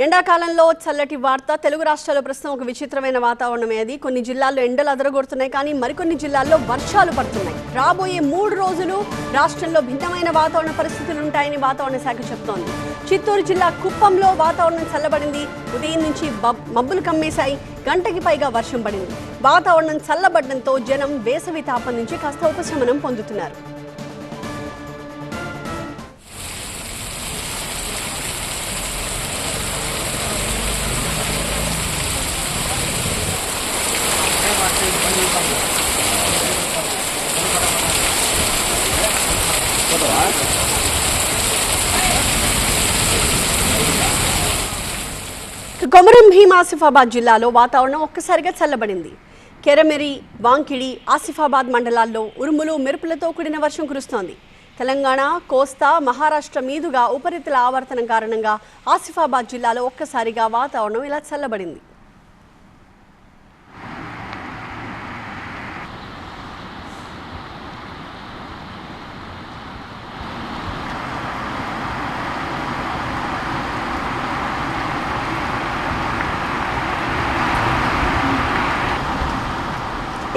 ఎండాకాలంలో చల్లటి వార్త తెలుగు రాష్ట్రాల్లో ప్రస్తుతం ఒక విచిత్రమైన వాతావరణమే. అది కొన్ని జిల్లాల్లో ఎండలు అదరగొడుతున్నాయి, కానీ మరికొన్ని జిల్లాల్లో వర్షాలు పడుతున్నాయి. రాబోయే 3 రోజులు రాష్ట్రంలో భిన్నమైన వాతావరణ పరిస్థితులు ఉంటాయని వాతావరణ శాఖ చెప్తోంది. చిత్తూరు జిల్లా కుప్పంలో వాతావరణం చల్లబడింది. ఉదయం నుంచి మబ్బులు కమ్మేశాయి. గంటకి పైగా వర్షం పడింది. వాతావరణం చల్లబడడంతో జనం వేసవి తాపం నుంచి కాస్త ఉపశమనం పొందుతున్నారు. కొమరం భీం ఆసిఫాబాద్ జిల్లాలో వాతావరణం ఒక్కసారిగా చల్లబడింది. కెరమెరి, వాంకిడి, ఆసిఫాబాద్ మండలాల్లో ఉరుములు మెరుపులతో కూడిన వర్షం కురుస్తోంది. తెలంగాణ, కోస్తా, మహారాష్ట్ర మీదుగా ఉపరితల ఆవర్తనం కారణంగా ఆసిఫాబాద్ జిల్లాలో ఒక్కసారిగా వాతావరణం ఇలా చల్లబడింది.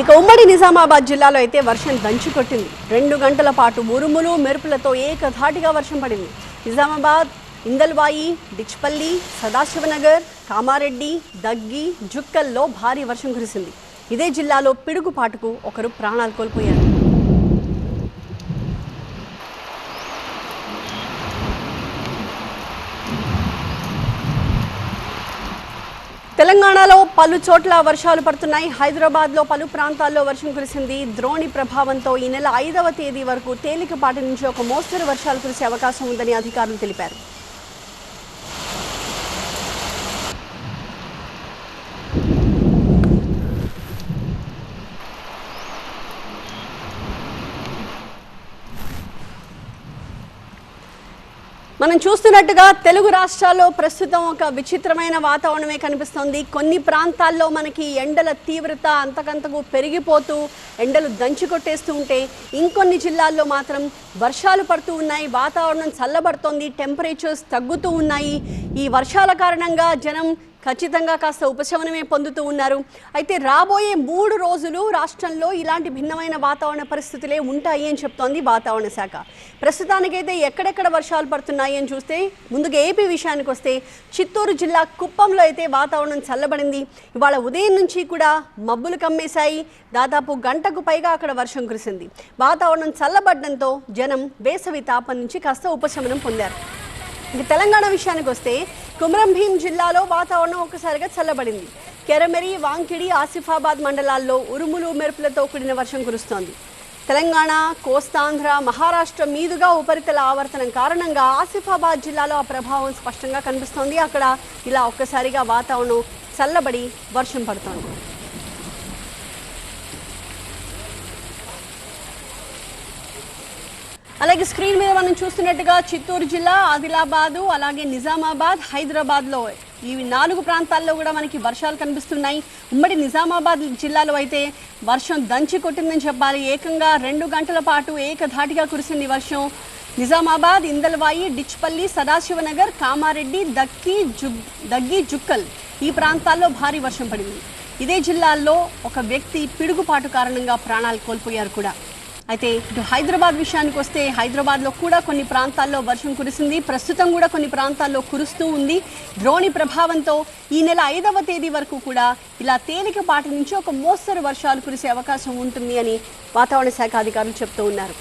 ఇక ఉమ్మడి నిజామాబాద్ జిల్లాలో అయితే వర్షం దంచుకొట్టింది. 2 గంటల పాటు ఉరుములు మెరుపులతో ఏకధాటిగా వర్షం పడింది. నిజామాబాద్, ఇందల్వాయి, డిచ్పల్లి, సదాశివనగర్, కామారెడ్డి, దగ్గి, జుక్కల్లో భారీ వర్షం కురిసింది. ఇదే జిల్లాలో పిడుగుపాటుకు ఒకరు ప్రాణాలు కోల్పోయారు. తెలంగాణలో పలు చోట్ల వర్షాలు పడుతున్నాయి. హైదరాబాద్లో పలు ప్రాంతాల్లో వర్షం కురిసింది. ద్రోణి ప్రభావంతో ఈ నెల 5వ తేదీ వరకు తేలికపాటి నుంచి ఒక మోస్తరు వర్షాలు కురిసే అవకాశం ఉందని అధికారులు తెలిపారు. మనం చూస్తున్నట్టుగా తెలుగు రాష్ట్రాల్లో ప్రస్తుతం ఒక విచిత్రమైన వాతావరణమే కనిపిస్తోంది. కొన్ని ప్రాంతాల్లో మనకి ఎండల తీవ్రత అంతకంతకు పెరిగిపోతూ ఎండలు దంచికొట్టేస్తూ ఉంటే, ఇంకొన్ని జిల్లాల్లో మాత్రం వర్షాలు పడుతూ ఉన్నాయి. వాతావరణం చల్లబడుతోంది, టెంపరేచర్స్ తగ్గుతూ ఉన్నాయి. ఈ వర్షాల కారణంగా జనం ఖచ్చితంగా కాస్త ఉపశమనమే పొందుతూ ఉన్నారు. అయితే రాబోయే 3 రోజులు రాష్ట్రంలో ఇలాంటి భిన్నమైన వాతావరణ పరిస్థితులే ఉంటాయి అని చెప్తోంది వాతావరణ శాఖ. ప్రస్తుతానికైతే ఎక్కడెక్కడ వర్షాలు పడుతున్నాయి అని చూస్తే, ముందుగా ఏపీ విషయానికి వస్తే, చిత్తూరు జిల్లా కుప్పంలో అయితే వాతావరణం చల్లబడింది. ఇవాళ ఉదయం నుంచి కూడా మబ్బులు కమ్మేశాయి. దాదాపు గంటకు పైగా అక్కడ వర్షం కురిసింది. వాతావరణం చల్లబడడంతో జనం వేసవి తాపం నుంచి కాస్త ఉపశమనం పొందారు. ఇక తెలంగాణ విషయానికి వస్తే, కొమరం భీం జిల్లాలో వాతావరణం ఒక్కసారిగా చల్లబడింది. కెరమెరి, వాంకిడి, ఆసిఫాబాద్ మండలాల్లో ఉరుములు మెరుపులతో కూడిన వర్షం కురుస్తోంది. తెలంగాణ, కోస్తాంధ్ర, మహారాష్ట్ర మీదుగా ఉపరితల ఆవర్తనం కారణంగా ఆసిఫాబాద్ జిల్లాలో ఆ ప్రభావం స్పష్టంగా కనిపిస్తోంది. అక్కడ ఇలా ఒక్కసారిగా వాతావరణం చల్లబడి వర్షం పడుతోంది. అలాగే స్క్రీన్ మీద మనం చూస్తున్నట్టుగా చిత్తూరు జిల్లా, ఆదిలాబాదు, అలాగే నిజామాబాద్, హైదరాబాద్లో ఈ 4 ప్రాంతాల్లో కూడా మనకి వర్షాలు కనిపిస్తున్నాయి. ఉమ్మడి నిజామాబాద్ జిల్లాలో అయితే వర్షం దంచి కొట్టిందని చెప్పాలి. ఏకంగా 2 గంటల పాటు ఏకధాటిగా కురిసింది వర్షం. నిజామాబాద్, ఇందల్వాయి, డిచ్పల్లి, సదాశివనగర్, కామారెడ్డి, దగ్గి, జుక్కల్ ఈ ప్రాంతాల్లో భారీ వర్షం పడింది. ఇదే జిల్లాల్లో ఒక వ్యక్తి పిడుగుపాటు కారణంగా ప్రాణాలు కోల్పోయారు కూడా. అయితే ఇటు హైదరాబాద్ విషయానికి వస్తే, హైదరాబాద్లో కూడా కొన్ని ప్రాంతాల్లో వర్షం కురిసింది. ప్రస్తుతం కూడా కొన్ని ప్రాంతాల్లో కురుస్తూ ఉంది. ద్రోణి ప్రభావంతో ఈ నెల 5వ తేదీ వరకు కూడా ఇలా తేలికపాటి నుంచి ఒక మోస్తరు వర్షాలు కురిసే అవకాశం ఉంటుంది అని వాతావరణ శాఖ అధికారులు చెప్తూ ఉన్నారు.